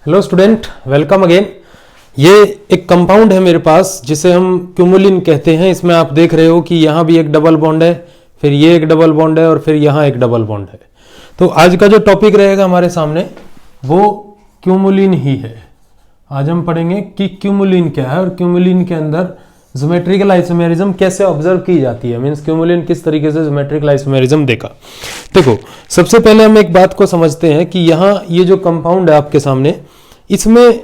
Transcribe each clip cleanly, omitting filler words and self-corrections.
Hello student, welcome again. ये एक compound है मेरे पास जिसे हम क्यूमुलिन कहते हैं। इसमें आप देख रहे हो कि यहाँ भी एक डबल बॉन्ड है, फिर ये एक डबल बॉन्ड है और फिर यहाँ एक डबल बॉन्ड है। तो आज का जो टॉपिक रहेगा हमारे सामने वो क्यूमुलिन ही है। आज हम पढ़ेंगे कि क्यूमुलिन क्या है और क्यूमुलिन के अंदर ज्योमेट्रिकल आइसोमेरिज्म कैसे ऑब्जर्व की जाती है। मींस क्यूमुलिन किस तरीके से ज्योमेट्रिकल आइसोमेरिज्म देखा। देखो, सबसे पहले हम एक बात को समझते हैं कि यहाँ ये जो कंपाउंड है आपके सामने, इसमें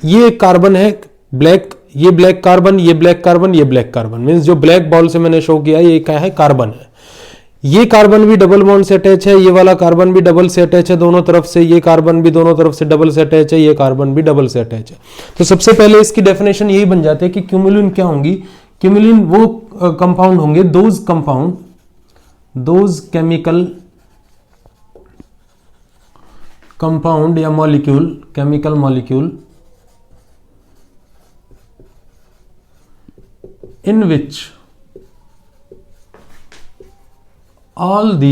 ये कार्बन है ब्लैक, ये ब्लैक कार्बन, ये ब्लैक कार्बन, ये ब्लैक कार्बन। मींस जो ब्लैक बॉल से मैंने शो किया ये क्या है, कार्बन है। ये कार्बन भी डबल बॉन्ड से अटैच है, ये वाला कार्बन भी डबल से अटैच है दोनों तरफ से, ये कार्बन भी दोनों तरफ से डबल से अटैच है, ये कार्बन भी डबल से अटैच है। तो सबसे पहले इसकी डेफिनेशन यही बन जाती है कि क्यूमुलिन क्या होंगी। क्यूमुलिन वो कंपाउंड होंगे, दोज केमिकल कंपाउंड या molecule, chemical molecule in which all the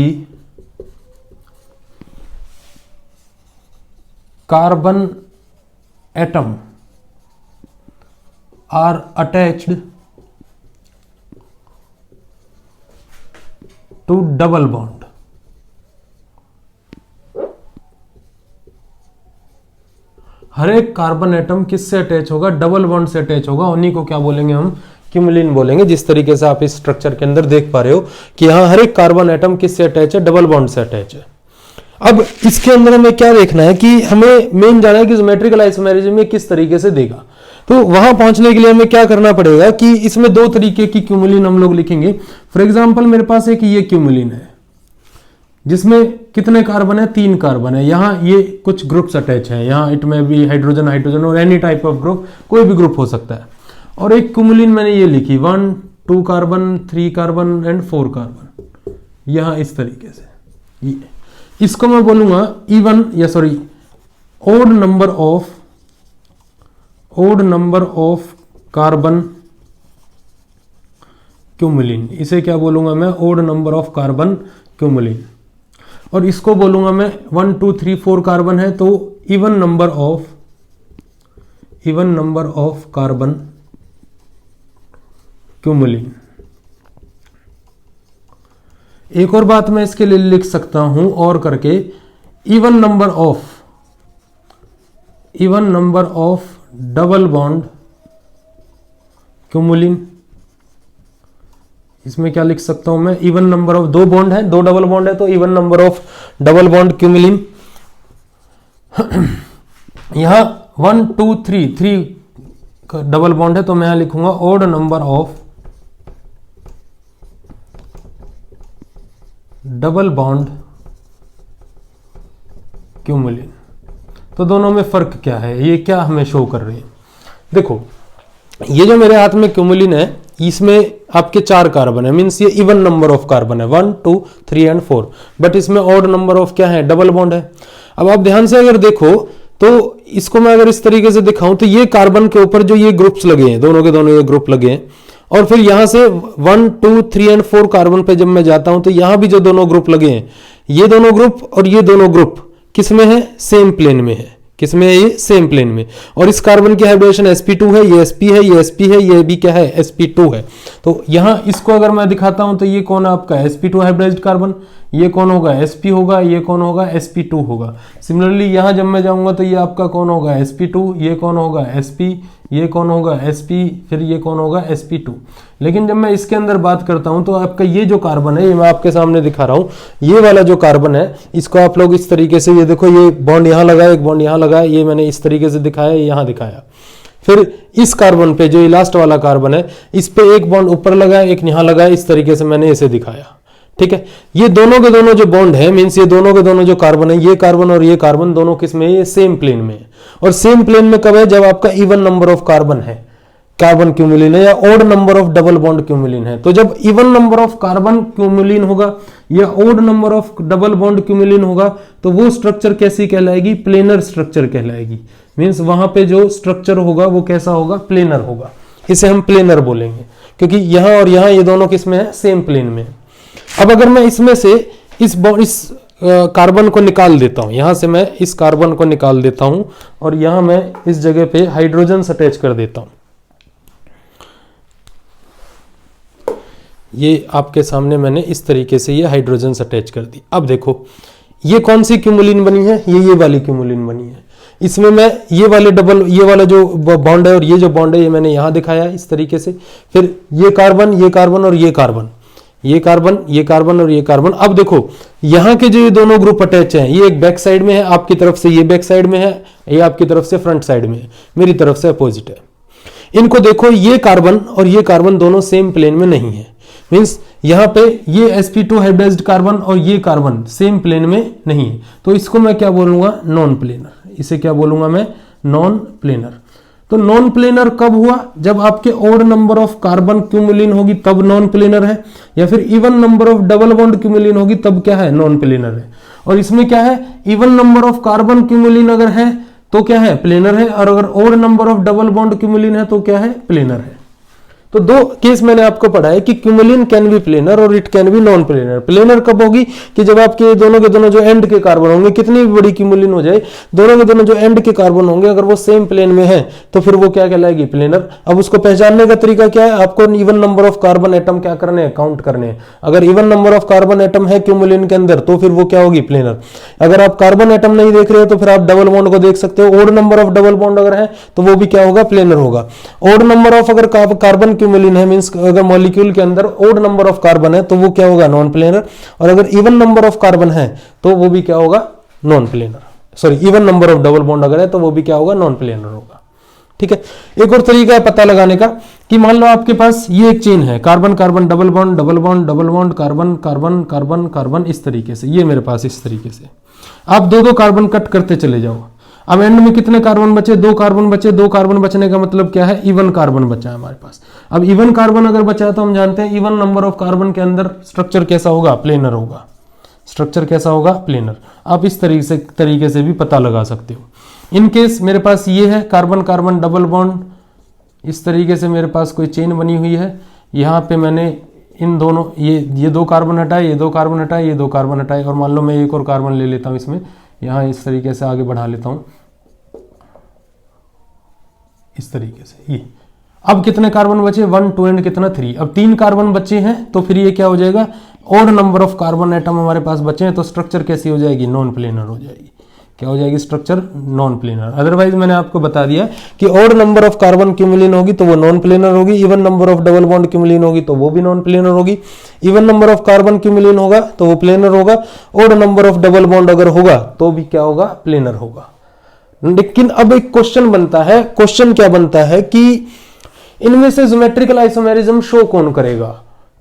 carbon atom are attached to double bond। हर एक कार्बन एटम किससे अटैच होगा, डबल बॉन्ड से अटैच होगा। उन्हीं को क्या बोलेंगे हम, क्यूमुलिन बोलेंगे। जिस तरीके से आप इस स्ट्रक्चर के अंदर देख पा रहे हो कि यहाँ हर एक कार्बन एटम किससे अटैच है, डबल बॉन्ड से अटैच है। अब इसके अंदर हमें क्या देखना है कि हमें मेन जाना है कि ज्योमेट्रिकल आइसोमेरिज्म में किस तरीके से देगा। तो वहां पहुंचने के लिए हमें क्या करना पड़ेगा कि इसमें दो तरीके की क्यूमुलिन हम लोग लिखेंगे। फॉर एग्जाम्पल मेरे पास एक ये क्यूमुलिन है जिसमें कितने कार्बन है, 3 कार्बन है। यहाँ ये कुछ ग्रुप्स अटैच हैं, यहाँ इट में भी हाइड्रोजन हाइड्रोजन और एनी टाइप ऑफ ग्रुप, कोई भी ग्रुप हो सकता है। और एक क्यूमुलिन मैंने ये लिखी 1 2 कार्बन 3 कार्बन एंड 4 कार्बन, यहाँ इस तरीके से। इसको मैं बोलूंगा इवन या sorry odd number of carbon cumulene. इसे क्या बोलूंगा मैं, odd number of carbon cumulene. और इसको बोलूंगा मैं 1 2 3 4 कार्बन है तो even number of carbon cumulene. एक और बात मैं इसके लिए लिख सकता हूं और करके, even number of double bond cumulene. इसमें क्या लिख सकता हूं मैं, इवन नंबर ऑफ, 2 बॉन्ड है, 2 डबल बॉन्ड है तो even number of double bond cumulene. यहां 1 2 3 डबल बॉन्ड है तो मैं यहां लिखूंगा odd number of double bond cumulene. तो दोनों में फर्क क्या है, ये क्या हमें शो कर रहे हैं। देखो, ये जो मेरे हाथ में क्यूमुलिन है इसमें आपके 4 कार्बन है, मींस ये इवन नंबर ऑफ कार्बन है 1 2 3 एंड 4। बट इसमें ऑड नंबर ऑफ क्या है, डबल बॉन्ड है। अब आप ध्यान से अगर देखो तो इसको मैं अगर इस तरीके से दिखाऊं तो ये कार्बन के ऊपर जो ये ग्रुप्स लगे हैं, दोनों के दोनों ये ग्रुप लगे हैं। और फिर यहां से 1 2 3 एंड 4 कार्बन पे जब मैं जाता हूं तो यहां भी जो दोनों ग्रुप लगे हैं, ये दोनों ग्रुप और ये दोनों ग्रुप किस में है, सेम प्लेन में है। किसमें है, ये सेम प्लेन में। और इस कार्बन की हाइब्रिडेशन sp2 है, ये sp है, ये sp है, ये भी क्या है, sp2 है। तो यहां इसको अगर मैं दिखाता हूं तो ये कौन है आपका sp2 हाइब्रिडाइज्ड कार्बन, ये कौन होगा, sp होगा, ये कौन होगा, sp2 होगा। सिमिलरली यहां जब मैं जाऊंगा तो ये आपका कौन होगा, sp2, ये कौन होगा, sp, ये कौन होगा, sp, फिर ये कौन होगा, sp2। लेकिन जब मैं इसके अंदर बात करता हूं तो आपका ये जो कार्बन है, ये मैं आपके सामने दिखा रहा हूं, ये वाला जो कार्बन है इसको आप लोग इस तरीके से, ये देखो ये बॉन्ड यहां लगा है, एक बॉन्ड यहां लगा है, ये मैंने इस तरीके से दिखाया, यहां दिखाया। फिर इस कार्बन पे जो ये लास्ट वाला कार्बन है इस पे एक बॉन्ड ऊपर लगा है, एक यहां लगा है, इस तरीके से मैंने इसे दिखाया। ठीक है, ये दोनों के दोनों जो बॉन्ड है, मींस ये दोनों के दोनों जो कार्बन है, ये कार्बन और ये कार्बन दोनों किस में है, ये सेम प्लेन में है। और सेम प्लेन में कब है, जब आपका इवन नंबर ऑफ कार्बन है, कार्बन क्यूमुलिन है, या odd number of double bond cumulene है। तो जब even number of carbon cumulene होगा या odd number of double bond cumulene होगा तो वो स्ट्रक्चर कैसी कहलाएगी, प्लेनर स्ट्रक्चर कहलाएगी। मींस वहां पे जो स्ट्रक्चर होगा वो कैसा होगा, प्लेनर होगा। इसे हम प्लेनर बोलेंगे क्योंकि यहां और यहां ये दोनों किस में है, सेम प्लेन में। अब अगर मैं इसमें से इस कार्बन को निकाल देता हूं, यहां से मैं इस कार्बन को निकाल देता हूं और यहां मैं इस जगह पे हाइड्रोजन अटैच कर देता हूं। ये आपके सामने मैंने इस तरीके से ये हाइड्रोजन अटैच कर दी। अब देखो ये कौन सी क्यूमुलिन बनी है, ये वाली क्यूमुलिन बनी है। इसमें मैं ये वाला जो बॉन्ड है और ये जो बॉन्ड है ये मैंने यहां दिखाया इस तरीके से। फिर ये कार्बन और ये कार्बन, ये कार्बन, ये कार्बन और ये कार्बन। अब देखो यहां के जो ये दोनों ग्रुप अटैच हैं, ये एक बैक साइड में है, आपकी तरफ से ये बैक साइड में है, ये आपकी तरफ से फ्रंट साइड में है, मेरी तरफ से अपोजिट है। इनको देखो ये कार्बन और ये कार्बन दोनों सेम प्लेन में नहीं है, मींस यहां पे ये sp2 हाइब्रिडाइज्ड कार्बन और ये कार्बन सेम प्लेन में नहीं है, तो इसको मैं क्या बोलूंगा, नॉन प्लेनर। इसे क्या बोलूंगा मैं, नॉन प्लेनर। तो नॉन प्लेनर कब हुआ, जब आपके odd number of carbon cumulene होगी तब नॉन प्लेनर है, या फिर even number of double bond cumulene होगी तब क्या है, नॉन प्लेनर है। और इसमें क्या है, even number of carbon cumulene अगर है तो क्या है, प्लेनर है, और अगर odd number of double bond cumulene है तो क्या है, प्लेनर है। तो दो केस मैंने आपको पढ़ा है कि क्यूमुलिन कैन बी प्लेनर और it can be non planar. Planar कब होगी, कि जब आपके दोनों के दोनों जो एंड के कार्बन होंगे, कितनी भी बड़ी क्यूमुलिन हो जाए, दोनों के दोनों जो एंड के कार्बन होंगे अगर वो सेम प्लेन में है तो फिर वो क्या कहलाएगी, प्लेनर। अब उसको पहचानने का तरीका क्या है, आपको even number of carbon atom क्या करने हैं, काउंट करने हैं। अगर even number of carbon atom है क्यूमुलिन के अंदर तो फिर वो क्या होगी, प्लेनर। अगर आप कार्बन एटम नहीं देख रहे हो तो फिर आप डबल बॉन्ड को देख सकते हो, odd number of double bond अगर है तो वो भी क्या होगा, प्लेनर होगा। ओड नंबर ऑफ अगर कार्बन क्यूमुलिन है, मींस अगर मॉलिक्यूल के अंदर ओड नंबर ऑफ कार्बन है तो वो क्या होगा, नॉन प्लेनर। और अगर इवन नंबर ऑफ कार्बन है तो वो भी क्या होगा, non planar. Sorry, even number of double bond अगर है तो वो भी क्या होगा, नॉन प्लेनर होगा। ठीक है। एक और तरीका है पता लगाने का कि मान लो आपके पास ये एक चेन है, carbon carbon double bond double bond double bond carbon carbon carbon carbon, इस तरीके से ये मेरे पास इस तरीके से आप दो कार्बन कट करते चले जाओ। अब एंड में कितने कार्बन बचे, 2 कार्बन बचे। 2 कार्बन बचने का मतलब क्या है, इवन कार्बन बचा है हमारे पास। अब इवन कार्बन अगर बचा है तो हम जानते हैं इवन नंबर ऑफ कार्बन के अंदर स्ट्रक्चर कैसा होगा, प्लेनर होगा। स्ट्रक्चर कैसा होगा, प्लेनर। आप इस तरीके से भी पता लगा सकते हो। इन केस मेरे पास ये है कार्बन कार्बन डबल बॉन्ड, इस तरीके से मेरे पास कोई चेन बनी हुई है। यहाँ पे मैंने इन दोनों ये 2 कार्बन हटाए, ये 2 कार्बन हटाए, ये 2 कार्बन हटाए, और मान लो मैं एक और कार्बन ले लेता हूँ इसमें, यहाँ इस तरीके से आगे बढ़ा लेता हूँ इस तरीके से। ये अब कितने कार्बन बचे, 1 2 एंड कितना 3। अब 3 कार्बन बचे हैं तो फिर ये क्या हो जाएगा, odd number of carbon atom हमारे पास बचे हैं, तो स्ट्रक्चर कैसी हो जाएगी, नॉन प्लेनर हो जाएगी। क्या हो जाएगी, स्ट्रक्चर नॉन प्लेनर। अदरवाइज मैंने आपको बता दिया कि odd number of carbon cumulene होगी तो वो नॉन प्लेनर होगी, even number of double bond cumulene होगी तो वो भी नॉन प्लेनर होगी। Even number of carbon cumulene होगा तो वो प्लेनर होगा, odd number of double bond अगर होगा तो भी क्या होगा, प्लेनर होगा। लेकिन अब एक क्वेश्चन बनता है, क्वेश्चन क्या बनता है कि इनमें से ज्योमेट्रिकल आइसोमेरिज्म शो कौन करेगा,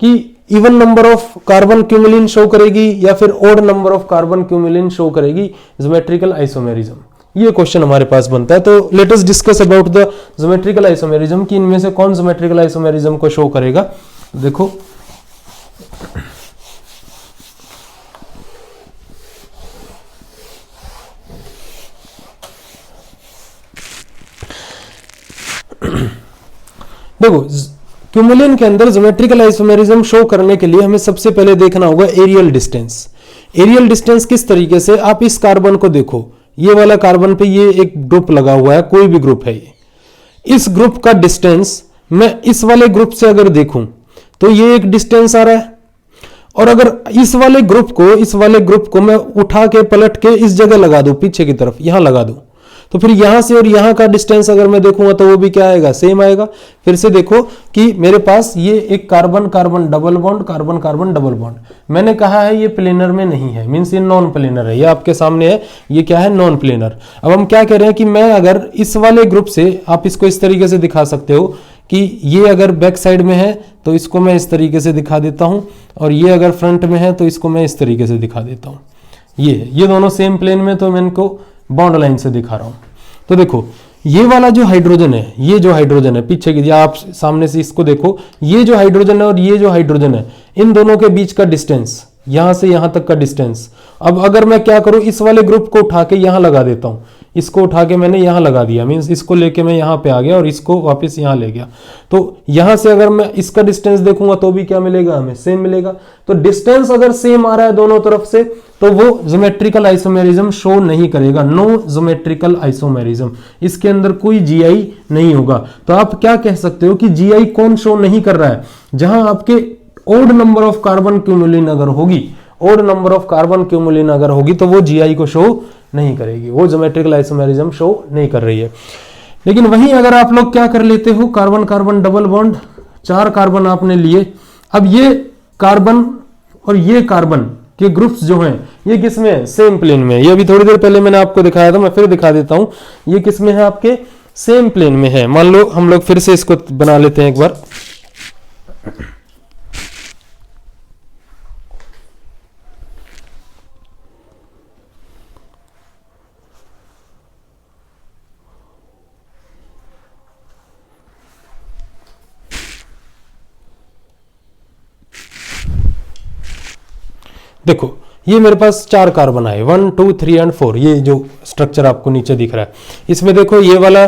कि even number of carbon cumulene show करेगी या फिर odd number of carbon cumulene show करेगी ज्योमेट्रिकल आइसोमेरिज्म। ये क्वेश्चन हमारे पास बनता है। तो let us discuss about the geometrical isomerism कि इनमें से कौन ज्योमेट्रिकल आइसोमेरिज्म को शो करेगा। देखो देखो क्यूमुलिन के अंदर ज्योमेट्रिकल आइसोमेरिज्म शो करने के लिए हमें सबसे पहले देखना होगा एरियल डिस्टेंस। एरियल डिस्टेंस किस तरीके से, आप इस कार्बन को देखो, ये वाला कार्बन पे ये एक ग्रुप लगा हुआ है, कोई भी ग्रुप है ये, इस ग्रुप का डिस्टेंस मैं इस वाले ग्रुप से अगर देखूं तो ये एक डिस्टेंस आ रहा है, और अगर इस वाले ग्रुप को मैं उठा के पलट के इस जगह लगा दूं, पीछे की तरफ यहां लगा दूं, तो फिर यहां से और यहां का डिस्टेंस अगर मैं देखूंगा तो वो भी क्या आएगा, सेम आएगा। फिर से देखो कि मेरे पास ये एक carbon carbon double bond, carbon carbon double bond, मैंने कहा है ये प्लेनर में नहीं है, मींस ये नॉन प्लेनर है, ये आपके सामने है, ये क्या है, नॉन प्लेनर। अब हम क्या कह रहे हैं कि मैं अगर इस वाले ग्रुप से, आप इसको इस तरीके से दिखा सकते हो कि ये अगर बैक साइड में है तो इसको मैं इस तरीके से दिखा देता हूं, और ये अगर फ्रंट में है तो इसको मैं इस तरीके से दिखा देता हूं। ये दोनों सेम प्लेन में, तो मैं इनको बॉन्ड लाइन से दिखा रहा हूं। तो देखो ये वाला जो हाइड्रोजन है, ये जो हाइड्रोजन है पीछे की, आप सामने से इसको देखो, ये जो हाइड्रोजन है और ये जो हाइड्रोजन है, इन दोनों के बीच का डिस्टेंस, यहां से यहां तक का डिस्टेंस। अब अगर मैं क्या करूं, इस वाले ग्रुप को उठा के यहां लगा देता हूं, इसको उठा के मैंने यहाँ लगा दिया, मीन्स इसको लेके मैं यहाँ पे आ गया और इसको वापस यहाँ ले गया, तो यहाँ से अगर मैं इसका डिस्टेंस देखूंगा तो भी क्या मिलेगा हमें, सेम मिलेगा। तो डिस्टेंस अगर सेम आ रहा है दोनों तरफ से तो वो ज्योमेट्रिकल आइसोमेरिज्म शो नहीं करेगा, नो ज्योमेट्रिकल आइसोमेरिज्म, इसके अंदर कोई जीआई नहीं होगा। तो आप क्या कह सकते हो कि जीआई कौन शो नहीं कर रहा है, जहां आपके odd number of carbon cumulene अगर होगी, odd number of carbon cumulene अगर होगी तो वो जीआई को शो नहीं करेगी, वो ज्योमेट्रिकल आइसोमेरिज्म शो नहीं कर रही है। लेकिन वहीं अगर आप लोग क्या कर लेते हो, carbon carbon double bond, 4 carbon आपने लिए, अब ये कार्बन और ये कार्बन के ग्रुप्स जो हैं ये किसमें है, सेम प्लेन में। ये अभी थोड़ी देर पहले मैंने आपको दिखाया था, मैं फिर दिखा देता हूं, ये किसमें है, आपके सेम प्लेन में है। मान लो हम लोग फिर से इसको बना लेते हैं एक बार, देखो ये मेरे पास 4 कार्बन आए, 1 2 3 एंड 4, ये जो स्ट्रक्चर आपको नीचे दिख रहा है, इसमें देखो ये वाला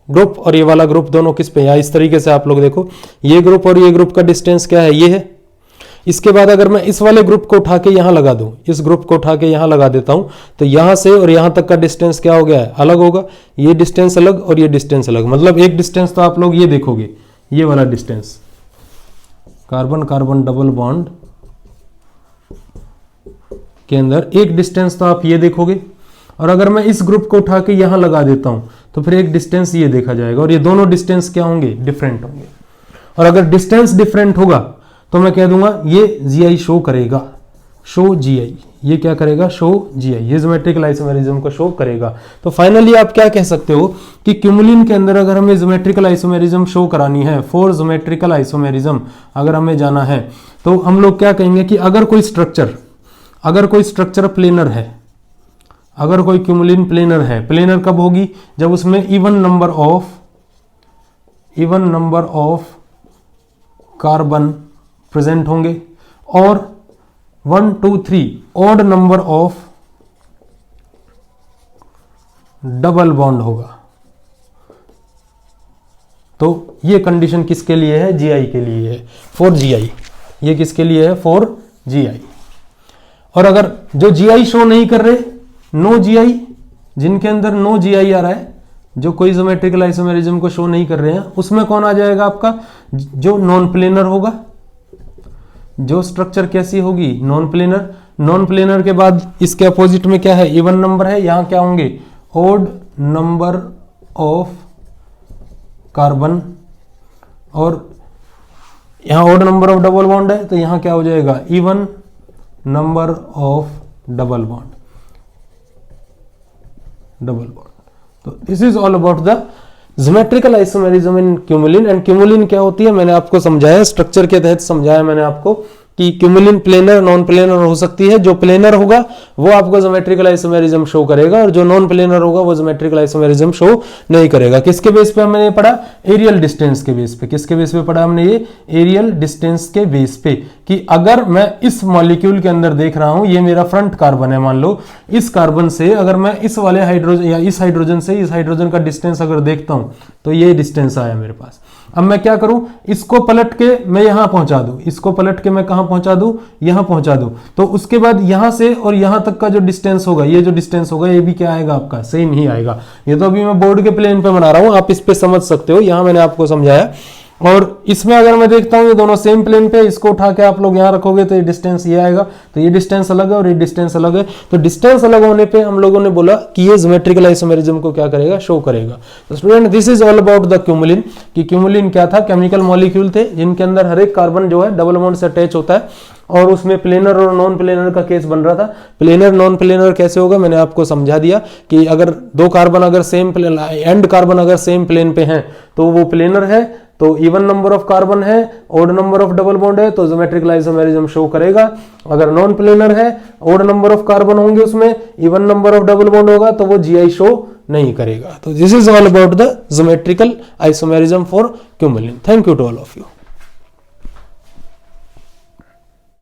ग्रुप और ये वाला ग्रुप दोनों किस पे, या इस तरीके से आप लोग देखो, ये ग्रुप और ये ग्रुप का डिस्टेंस क्या है, ये है। इसके बाद अगर मैं इस वाले ग्रुप को उठा के यहां लगा दूं, इस ग्रुप को उठा के यहां लगा देता हूं, तो यहां से और यहां तक का डिस्टेंस क्या हो गया है, अलग होगा, ये डिस्टेंस अलग और ये डिस्टेंस अलग, मतलब एक डिस्टेंस तो आप लोग ये देखोगे, ये वाला distance, carbon carbon double bond के अंदर एक डिस्टेंस तो आप ये देखोगे, और अगर मैं इस ग्रुप को उठा के यहां लगा देता हूं तो फिर एक डिस्टेंस ये देखा जाएगा, और ये दोनों डिस्टेंस क्या होंगे, डिफरेंट होंगे। और अगर डिस्टेंस डिफरेंट होगा तो मैं कह दूंगा ये जीआई शो करेगा, शो जीआई, ये क्या करेगा, शो जीआई, ये ज्योमेट्रिकल आइसोमेरिज्म को शो करेगा। तो फाइनली आप क्या कह सकते हो कि क्यूमुलिन के अंदर अगर हमें ज्योमेट्रिकल आइसोमेरिज्म शो करानी है, फॉर ज्योमेट्रिकल आइसोमेरिज्म अगर हमें जाना है, तो हम लोग क्या कहेंगे कि अगर कोई स्ट्रक्चर प्लेनर है, अगर कोई क्यूमुलिन प्लेनर है, प्लेनर कब होगी, जब उसमें even number of carbon present होंगे और 1 2 3 odd number of double bond होगा। तो ये कंडीशन किसके लिए है, जीआई के लिए है, फॉर जीआई, ये किसके लिए है, फॉर जीआई। और अगर जो जीआई शो नहीं कर रहे, नो जीआई, जिनके अंदर नो जीआई आ रहा है, जो कोई ज्योमेट्रिकल आइसोमेरिज्म को शो नहीं कर रहे हैं, उसमें कौन आ जाएगा आपका, जो नॉन प्लेनर होगा, जो स्ट्रक्चर कैसी होगी, नॉन प्लेनर। नॉन प्लेनर के बाद इसके अपोजिट में क्या है, इवन नंबर है, यहां क्या होंगे, ओड नंबर ऑफ कार्बन, और यहां odd number of double bond है, तो यहां क्या हो जाएगा, even number of double bond. तो this is all about the geometrical isomerism in cumulene. And cumulene क्या होती है, मैंने आपको समझाया, स्ट्रक्चर के तहत समझाया मैंने आपको कि क्यूमुलिन प्लेनर नॉन प्लेनर हो सकती है। जो प्लेनर होगा वो आपको ज्योमेट्रिकल आइसोमेरिज्म शो करेगा, और जो नॉन प्लेनर होगा वो ज्योमेट्रिकल आइसोमेरिज्म शो नहीं करेगा। किसके बेस पे हमने ये पढ़ा, एरियल डिस्टेंस के बेस पे। किसके बेस पे पढ़ा हमने ये, एरियल डिस्टेंस के बेस पे, कि अगर मैं इस मॉलिक्यूल के अंदर देख रहा हूं, ये मेरा फ्रंट कार्बन है, मान लो इस कार्बन से अगर मैं इस वाले हाइड्रोजन या इस हाइड्रोजन से इस हाइड्रोजन का डिस्टेंस अगर देखता हूं, तो ये डिस्टेंस आया मेरे पास। अब मैं क्या करूं, इसको पलट के मैं यहां पहुंचा दूं, इसको पलट के मैं कहां पहुंचा दूं, यहां पहुंचा दूं, तो उसके बाद यहां से और यहां तक का जो डिस्टेंस होगा, ये जो डिस्टेंस होगा, ये भी क्या आएगा आपका, सेम ही आएगा। ये तो अभी मैं बोर्ड के प्लेन पे बना रहा हूं, आप इस पे समझ सकते हो, यहां मैंने आपको समझाया। और इसमें अगर मैं देखता हूं ये दोनों सेम प्लेन पे, इसको उठा के आप लोग यहां रखोगे तो ये डिस्टेंस ये आएगा, तो ये डिस्टेंस अलग है और ये डिस्टेंस अलग है। तो डिस्टेंस अलग होने पे हम लोगों ने बोला कि ये ज्योमेट्रिकल आइसोमेरिज्म को क्या करेगा, शो करेगा। तो student this is all about the cumulene, कि क्यूमुलिन क्या था, केमिकल मॉलिक्यूल थे जिनके अंदर हर एक कार्बन जो है डबल बॉन्ड से अटैच होता है, और उसमें प्लेनर और नॉन प्लेनर का केस बन रहा था। प्लेनर नॉन प्लेनर कैसे होगा, मैंने आपको समझा दिया कि अगर दो कार्बन अगर सेम एंड कार्बन अगर सेम प्लेन पे हैं तो वो प्लेनर है, तो इवन नंबर ऑफ कार्बन है, odd number of double bond है, तो ज्योमेट्रिकल आइसोमेरिज्म शो करेगा। अगर नॉन प्लेनर है, ओड नंबर ऑफ कार्बन होंगे उसमें, even number of double bond होगा, तो वो जीआई शो नहीं करेगा। तो this is all about the geometrical isomerism for cumulene. Thank you to all of you.